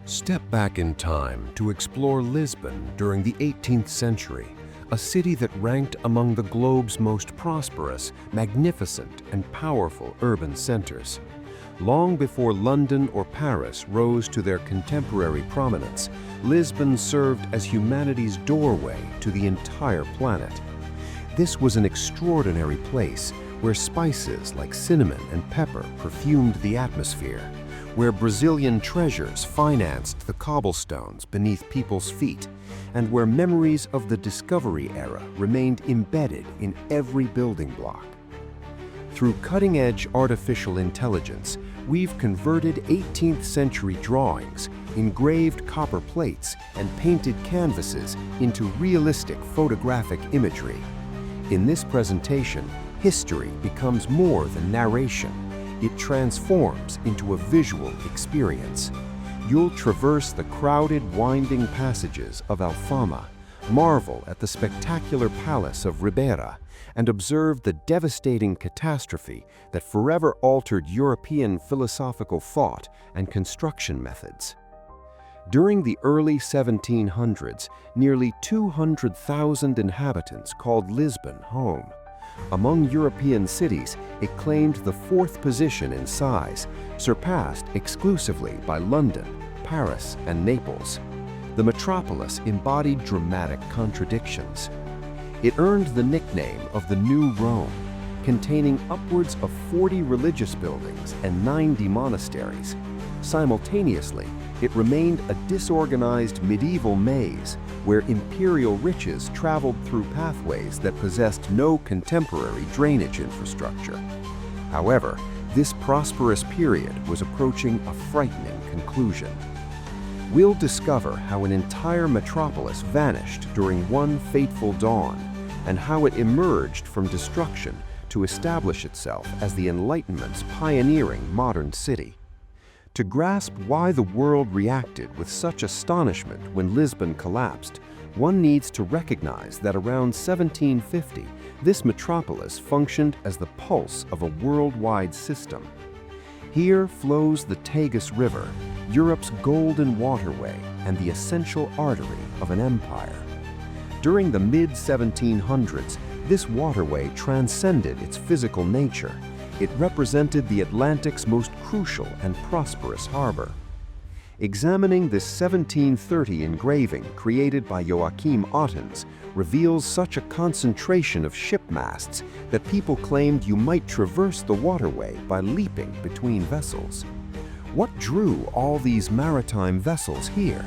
Step back in time to explore Lisbon during the 18th century, a city that ranked among the globe's most prosperous, magnificent, and powerful urban centers. Long before London or Paris rose to their contemporary prominence, Lisbon served as humanity's doorway to the entire planet. This was an extraordinary place where spices like cinnamon and pepper perfumed the atmosphere, where Brazilian treasures financed the cobblestones beneath people's feet, and where memories of the Discovery era remained embedded in every building block. Through cutting-edge artificial intelligence, we've converted 18th century drawings, engraved copper plates, and painted canvases into realistic photographic imagery. In this presentation, history becomes more than narration. It transforms into a visual experience. You'll traverse the crowded, winding passages of Alfama, marvel at the spectacular palace of Ribeira, and observe the devastating catastrophe that forever altered European philosophical thought and construction methods. During the early 1700s, nearly 200,000 inhabitants called Lisbon home. Among European cities, it claimed the fourth position in size, surpassed exclusively by London, Paris, and Naples. The metropolis embodied dramatic contradictions. It earned the nickname of the New Rome, containing upwards of 40 religious buildings and 90 monasteries. Simultaneously, it remained a disorganized medieval maze where imperial riches traveled through pathways that possessed no contemporary drainage infrastructure. However, this prosperous period was approaching a frightening conclusion. We'll discover how an entire metropolis vanished during one fateful dawn, and how it emerged from destruction to establish itself as the Enlightenment's pioneering modern city. To grasp why the world reacted with such astonishment when Lisbon collapsed, one needs to recognize that around 1750, this metropolis functioned as the pulse of a worldwide system. Here flows the Tagus River, Europe's golden waterway and the essential artery of an empire. During the mid-1700s, this waterway transcended its physical nature. It represented the Atlantic's most crucial and prosperous harbor. Examining this 1730 engraving created by Joachim Ottens reveals such a concentration of ship masts that people claimed you might traverse the waterway by leaping between vessels. What drew all these maritime vessels here?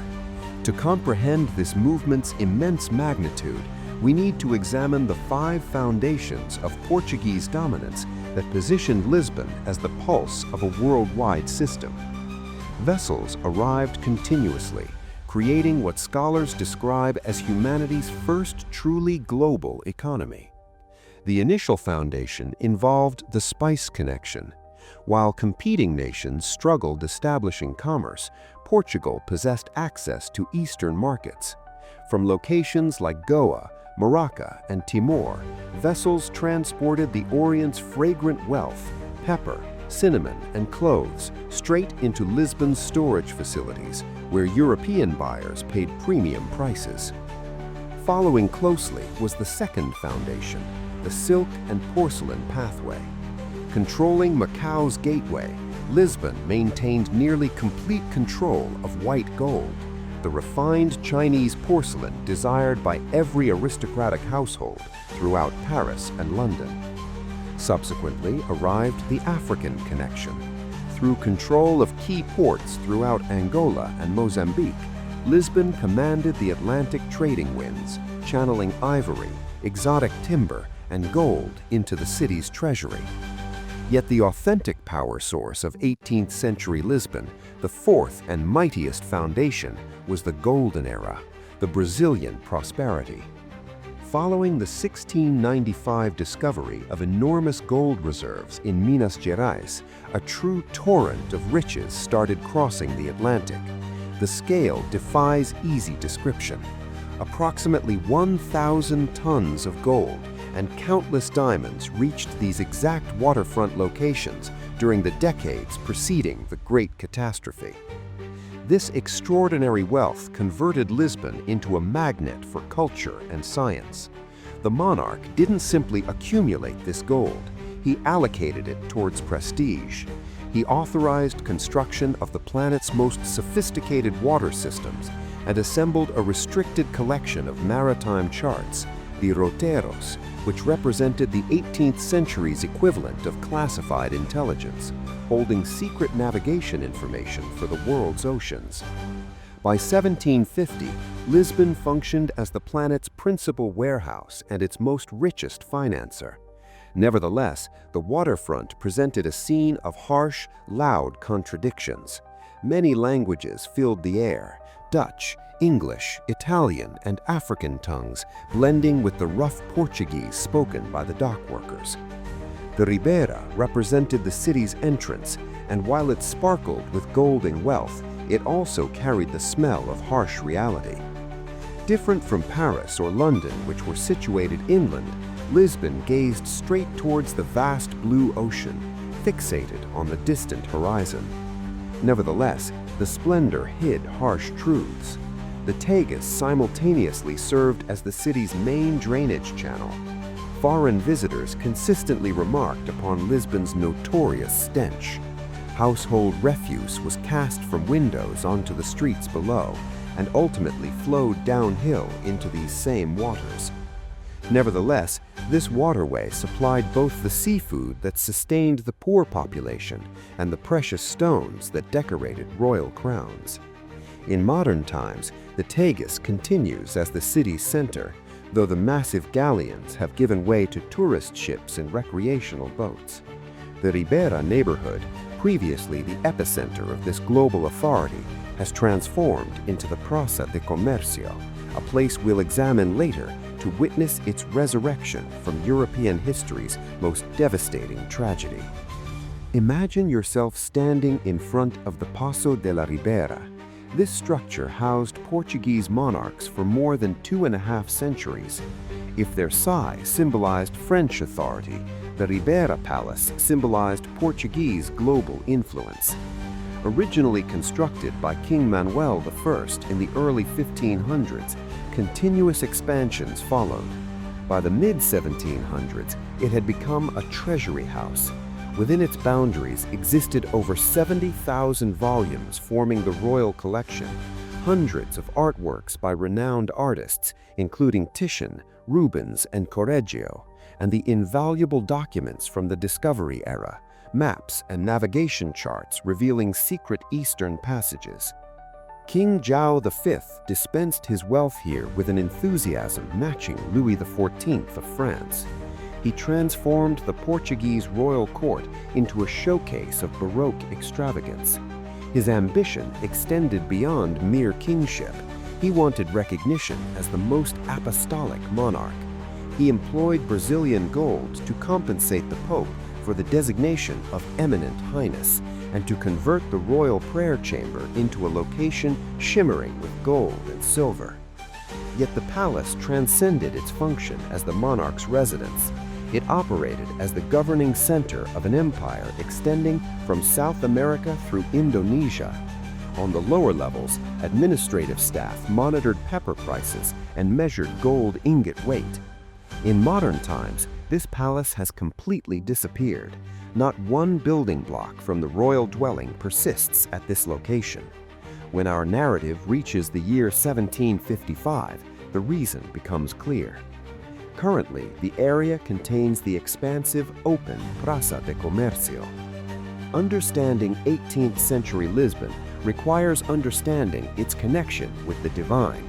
To comprehend this movement's immense magnitude, we need to examine the 5 foundations of Portuguese dominance that positioned Lisbon as the pulse of a worldwide system. Vessels arrived continuously, creating what scholars describe as humanity's first truly global economy. The initial foundation involved the spice connection. While competing nations struggled establishing commerce, Portugal possessed access to eastern markets. From locations like Goa, Morocco, and Timor, vessels transported the Orient's fragrant wealth, pepper, cinnamon, and clothes straight into Lisbon's storage facilities, where European buyers paid premium prices. Following closely was the second foundation, the silk and porcelain pathway. Controlling Macau's gateway, Lisbon maintained nearly complete control of white gold, the refined Chinese porcelain desired by every aristocratic household throughout Paris and London. Subsequently arrived the African connection. Through control of key ports throughout Angola and Mozambique, Lisbon commanded the Atlantic trading winds, channeling ivory, exotic timber, and gold into the city's treasury. Yet the authentic power source of 18th century Lisbon, the fourth and mightiest foundation, was the Golden Era, the Brazilian prosperity. Following the 1695 discovery of enormous gold reserves in Minas Gerais, a true torrent of riches started crossing the Atlantic. The scale defies easy description. Approximately 1,000 tons of gold and countless diamonds reached these exact waterfront locations during the decades preceding the Great Catastrophe. This extraordinary wealth converted Lisbon into a magnet for culture and science. The monarch didn't simply accumulate this gold, he allocated it towards prestige. He authorized construction of the planet's most sophisticated water systems and assembled a restricted collection of maritime charts, the roteros, which represented the 18th century's equivalent of classified intelligence, holding secret navigation information for the world's oceans. By 1750, Lisbon functioned as the planet's principal warehouse and its most richest financer. Nevertheless, the waterfront presented a scene of harsh, loud contradictions. Many languages filled the air: Dutch, English, Italian, and African tongues, blending with the rough Portuguese spoken by the dock workers. The Ribeira represented the city's entrance, and while it sparkled with gold and wealth, it also carried the smell of harsh reality. Different from Paris or London, which were situated inland, Lisbon gazed straight towards the vast blue ocean, fixated on the distant horizon. Nevertheless, the splendor hid harsh truths. The Tagus simultaneously served as the city's main drainage channel. Foreign visitors consistently remarked upon Lisbon's notorious stench. Household refuse was cast from windows onto the streets below and ultimately flowed downhill into these same waters. Nevertheless, this waterway supplied both the seafood that sustained the poor population and the precious stones that decorated royal crowns. In modern times, the Tagus continues as the city's center, though the massive galleons have given way to tourist ships and recreational boats. The Ribeira neighborhood, previously the epicenter of this global authority, has transformed into the Plaza de Comercio, a place we'll examine later to witness its resurrection from European history's most devastating tragedy. Imagine yourself standing in front of the Paço de la Ribeira. This structure housed Portuguese monarchs for more than 2.5 centuries. If Versailles symbolized French authority, the Ribeira Palace symbolized Portuguese global influence. Originally constructed by King Manuel I in the early 1500s, continuous expansions followed. By the mid-1700s, it had become a treasury house. Within its boundaries existed over 70,000 volumes forming the royal collection, hundreds of artworks by renowned artists, including Titian, Rubens, and Correggio, and the invaluable documents from the Discovery era, maps and navigation charts revealing secret eastern passages. King Zhao V dispensed his wealth here with an enthusiasm matching Louis XIV of France. He transformed the Portuguese royal court into a showcase of Baroque extravagance. His ambition extended beyond mere kingship. He wanted recognition as the most apostolic monarch. He employed Brazilian gold to compensate the Pope for the designation of Eminent Highness, and to convert the royal prayer chamber into a location shimmering with gold and silver. Yet the palace transcended its function as the monarch's residence. It operated as the governing center of an empire extending from South America through Indonesia. On the lower levels, administrative staff monitored pepper prices and measured gold ingot weight. In modern times, this palace has completely disappeared. Not one building block from the royal dwelling persists at this location. When our narrative reaches the year 1755, the reason becomes clear. Currently, the area contains the expansive, open Plaza de Comercio. Understanding 18th century Lisbon requires understanding its connection with the divine.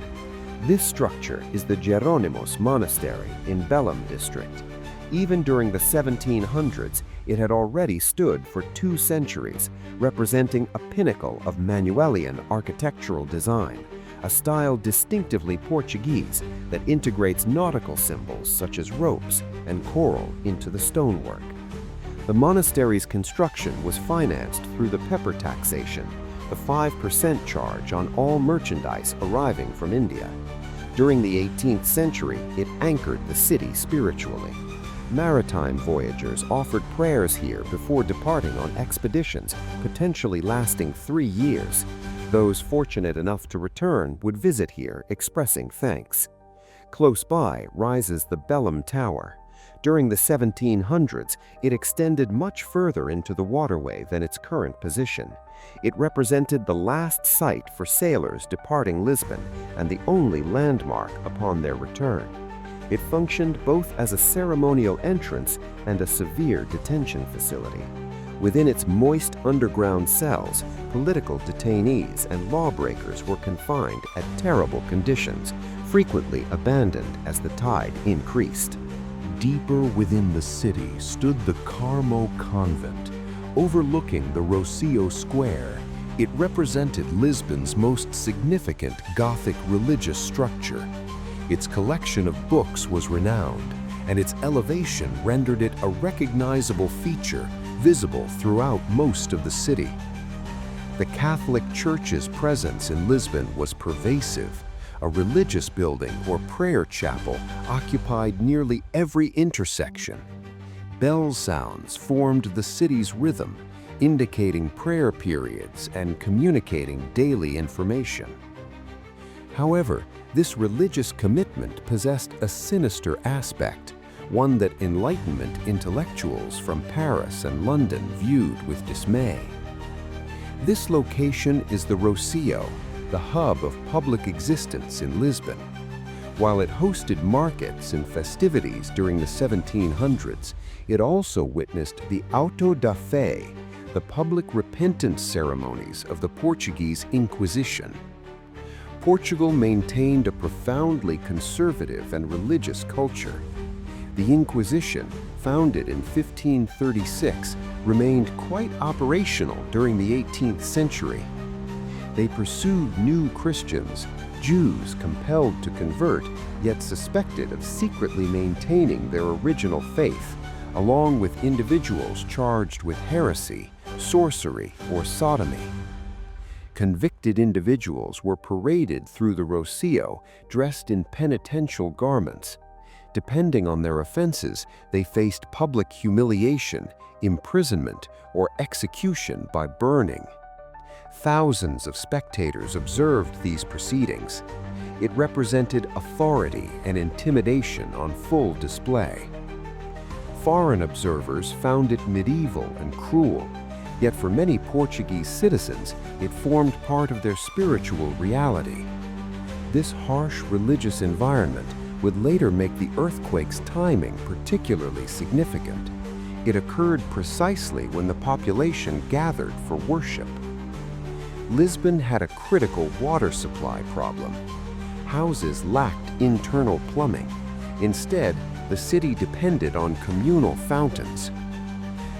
This structure is the Jerónimos Monastery in Belém district. Even during the 1700s, it had already stood for 2 centuries, representing a pinnacle of Manuelian architectural design, a style distinctively Portuguese that integrates nautical symbols such as ropes and coral into the stonework. The monastery's construction was financed through the pepper taxation, the 5% charge on all merchandise arriving from India. During the 18th century, it anchored the city spiritually. Maritime voyagers offered prayers here before departing on expeditions, potentially lasting 3 years. Those fortunate enough to return would visit here, expressing thanks. Close by rises the Belem Tower. During the 1700s, it extended much further into the waterway than its current position. It represented the last site for sailors departing Lisbon and the only landmark upon their return. It functioned both as a ceremonial entrance and a severe detention facility. Within its moist underground cells, political detainees and lawbreakers were confined at terrible conditions, frequently abandoned as the tide increased. Deeper within the city stood the Carmo Convent, overlooking the Rocio Square. It represented Lisbon's most significant Gothic religious structure. Its collection of books was renowned, and its elevation rendered it a recognizable feature visible throughout most of the city. The Catholic Church's presence in Lisbon was pervasive. A religious building or prayer chapel occupied nearly every intersection. Bell sounds formed the city's rhythm, indicating prayer periods and communicating daily information. However, this religious commitment possessed a sinister aspect, one that Enlightenment intellectuals from Paris and London viewed with dismay. This location is the Rocio, the hub of public existence in Lisbon. While it hosted markets and festivities during the 1700s, it also witnessed the Auto da Fé, the public repentance ceremonies of the Portuguese Inquisition. Portugal maintained a profoundly conservative and religious culture. The Inquisition, founded in 1536, remained quite operational during the 18th century. They pursued new Christians, Jews compelled to convert, yet suspected of secretly maintaining their original faith, along with individuals charged with heresy, sorcery, or sodomy. Convicted individuals were paraded through the Rocio dressed in penitential garments. Depending on their offenses, they faced public humiliation, imprisonment, or execution by burning. Thousands of spectators observed these proceedings. It represented authority and intimidation on full display. Foreign observers found it medieval and cruel, yet for many Portuguese citizens, it formed part of their spiritual reality. This harsh religious environment would later make the earthquake's timing particularly significant. It occurred precisely when the population gathered for worship. Lisbon had a critical water supply problem. Houses lacked internal plumbing. Instead, the city depended on communal fountains.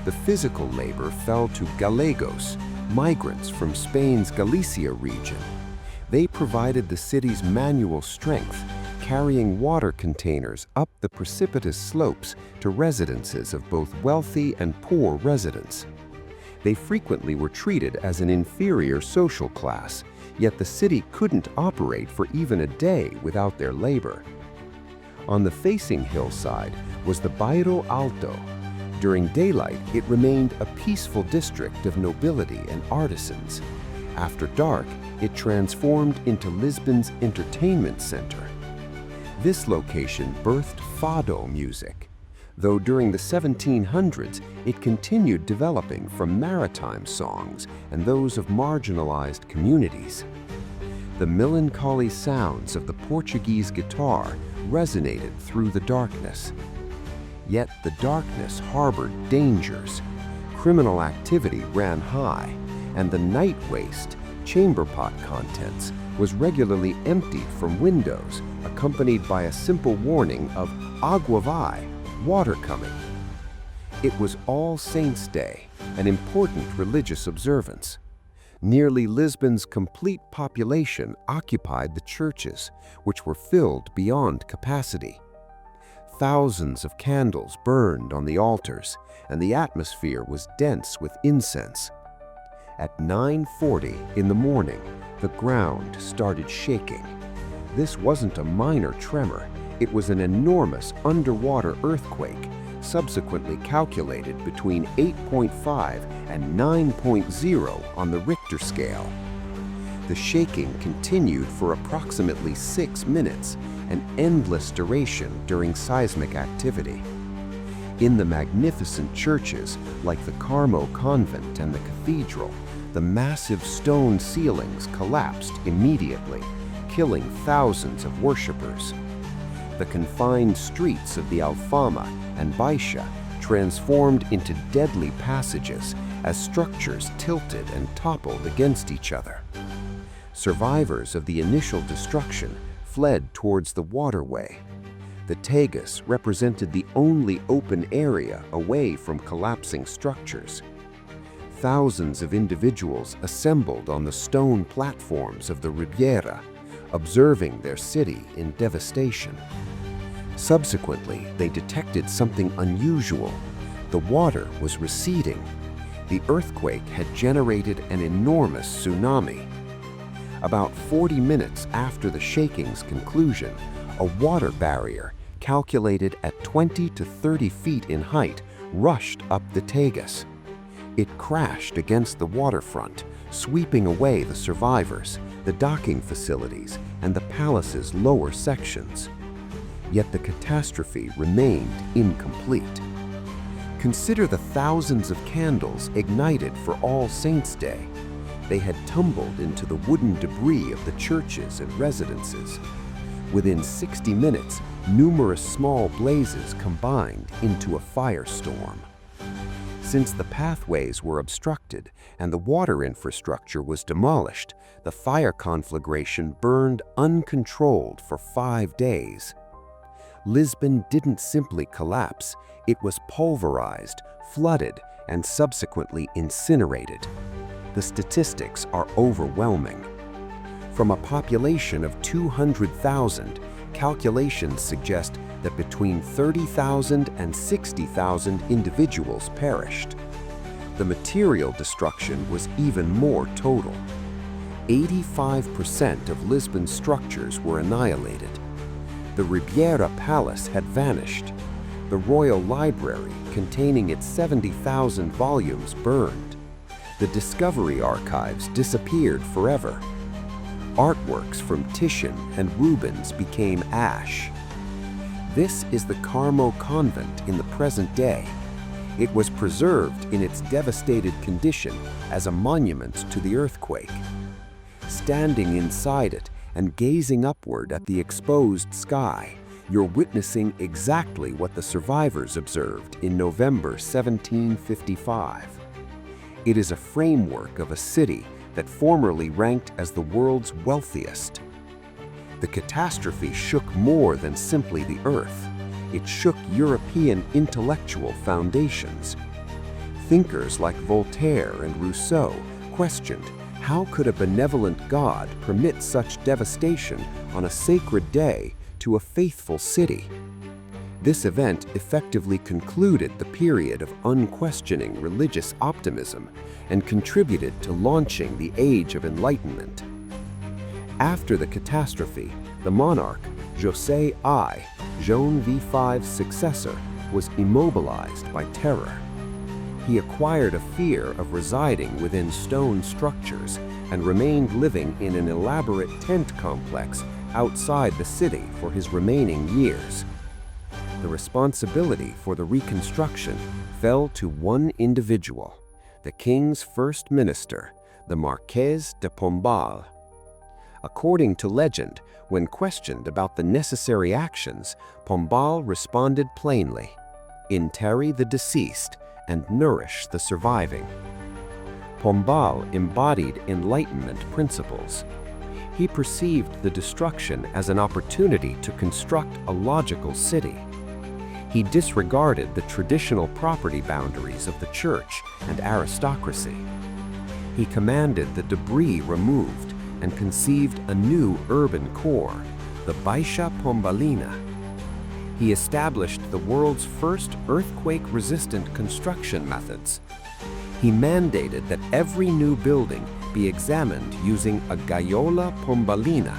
The physical labor fell to Gallegos, migrants from Spain's Galicia region. They provided the city's manual strength, carrying water containers up the precipitous slopes to residences of both wealthy and poor residents. They frequently were treated as an inferior social class, yet the city couldn't operate for even a day without their labor. On the facing hillside was the Bairro Alto. During daylight, it remained a peaceful district of nobility and artisans. After dark, it transformed into Lisbon's entertainment center. This location birthed fado music, though during the 1700s it continued developing from maritime songs and those of marginalized communities. The melancholy sounds of the Portuguese guitar resonated through the darkness. Yet the darkness harbored dangers. Criminal activity ran high, and the night waste, chamber pot contents, was regularly emptied from windows, accompanied by a simple warning of "Agua vai," water coming. It was All Saints' Day, an important religious observance. Nearly Lisbon's complete population occupied the churches, which were filled beyond capacity. Thousands of candles burned on the altars, and the atmosphere was dense with incense. At 9:40 in the morning, the ground started shaking. This wasn't a minor tremor. It was an enormous underwater earthquake, subsequently calculated between 8.5 and 9.0 on the Richter scale. The shaking continued for approximately 6 minutes, an endless duration during seismic activity. In the magnificent churches, like the Carmo convent and the cathedral, the massive stone ceilings collapsed immediately, killing thousands of worshippers. The confined streets of the Alfama and Baixa transformed into deadly passages as structures tilted and toppled against each other. Survivors of the initial destruction fled towards the waterway. The Tagus represented the only open area away from collapsing structures. Thousands of individuals assembled on the stone platforms of the Ribeira, observing their city in devastation. Subsequently, they detected something unusual. The water was receding. The earthquake had generated an enormous tsunami. About 40 minutes after the shaking's conclusion, a water barrier, calculated at 20 to 30 feet in height, rushed up the Tagus. It crashed against the waterfront, sweeping away the survivors, the docking facilities, and the palace's lower sections. Yet the catastrophe remained incomplete. Consider the thousands of candles ignited for All Saints' Day. They had tumbled into the wooden debris of the churches and residences. Within 60 minutes, numerous small blazes combined into a firestorm. Since the pathways were obstructed and the water infrastructure was demolished, the fire conflagration burned uncontrolled for 5 days. Lisbon didn't simply collapse, it was pulverized, flooded, and subsequently incinerated. The statistics are overwhelming. From a population of 200,000, calculations suggest that between 30,000 and 60,000 individuals perished. The material destruction was even more total. 85% of Lisbon's structures were annihilated. The Ribeira Palace had vanished. The Royal Library, containing its 70,000 volumes, burned. The Discovery Archives disappeared forever. Artworks from Titian and Rubens became ash. This is the Carmo convent in the present day. It was preserved in its devastated condition as a monument to the earthquake. Standing inside it and gazing upward at the exposed sky, you're witnessing exactly what the survivors observed in November 1755. It is a framework of a city that formerly ranked as the world's wealthiest. The catastrophe shook more than simply the earth. It shook European intellectual foundations. Thinkers like Voltaire and Rousseau questioned, how could a benevolent God permit such devastation on a sacred day to a faithful city? This event effectively concluded the period of unquestioning religious optimism and contributed to launching the Age of Enlightenment. After the catastrophe, the monarch, José I, Joan V5's successor, was immobilized by terror. He acquired a fear of residing within stone structures and remained living in an elaborate tent complex outside the city for his remaining years. The responsibility for the reconstruction fell to one individual, the king's first minister, the Marquês de Pombal. According to legend, when questioned about the necessary actions, Pombal responded plainly, "Interre the deceased and nourish the surviving." Pombal embodied Enlightenment principles. He perceived the destruction as an opportunity to construct a logical city. He disregarded the traditional property boundaries of the church and aristocracy. He commanded the debris removed and conceived a new urban core, the Baixa Pombalina. He established the world's first earthquake-resistant construction methods. He mandated that every new building be examined using a gaiola pombalina,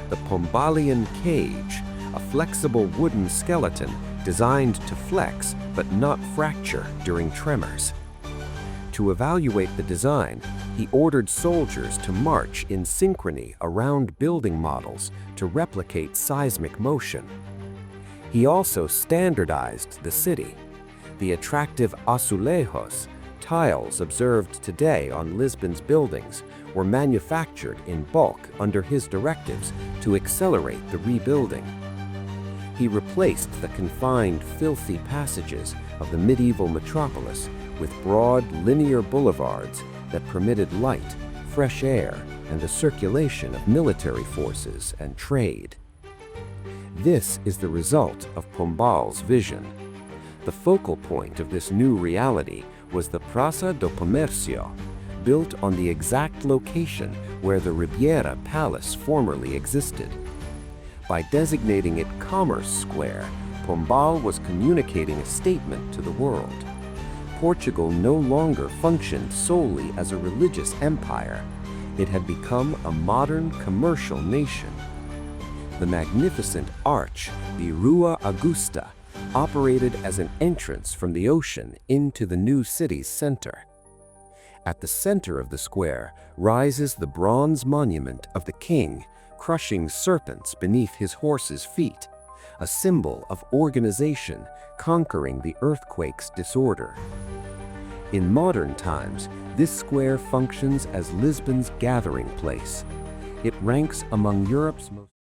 the Pombalian cage, a flexible wooden skeleton designed to flex but not fracture during tremors. To evaluate the design, He ordered soldiers to march in synchrony around building models to replicate seismic motion. He also standardized the city. The attractive azulejos, tiles observed today on Lisbon's buildings, were manufactured in bulk under his directives to accelerate the rebuilding. He replaced the confined, filthy passages of the medieval metropolis with broad, linear boulevards that permitted light, fresh air, and the circulation of military forces and trade. This is the result of Pombal's vision. The focal point of this new reality was the Praça do Comércio, built on the exact location where the Ribeira Palace formerly existed. By designating it Commerce Square, Pombal was communicating a statement to the world. Portugal no longer functioned solely as a religious empire. It had become a modern commercial nation. The magnificent arch, the Rua Augusta, operated as an entrance from the ocean into the new city's center. At the center of the square rises the bronze monument of the king, crushing serpents beneath his horse's feet, a symbol of organization conquering the earthquake's disorder. In modern times, this square functions as Lisbon's gathering place. It ranks among Europe's most